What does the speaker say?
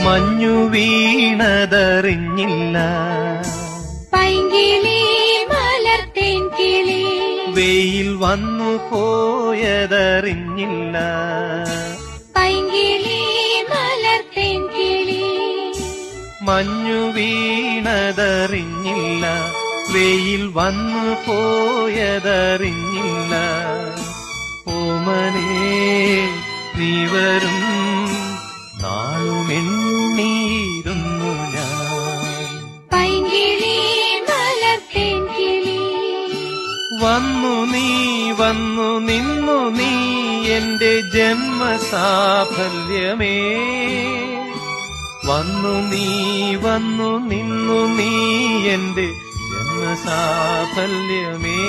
മഞ്ഞു വീണതറിഞ്ഞില്ല, പൈങ്കിളി മലർത്തേൻ കിളി വെയിൽ വന്നു പോയതറിഞ്ഞില്ല, പൈങ്കിളി മലർത്തേൻ കിളി മഞ്ഞു വീണതറിഞ്ഞില്ല, വെയിൽ വന്നു പോയതറിഞ്ഞില്ല. ഓമനേ നീ വരും നാളുമെണ്ണീരുന്നു ഞാൻ. പൈങ്കിളി മലർത്തേൻ കിളി വന്നു നീ വന്നു നിന്നു നീ എന്റെ ജന്മസാഫല്യമേ, വന്നു നീ വന്നു നിന്നു നീ എന്റെ ജന്മസാഫല്യമേ.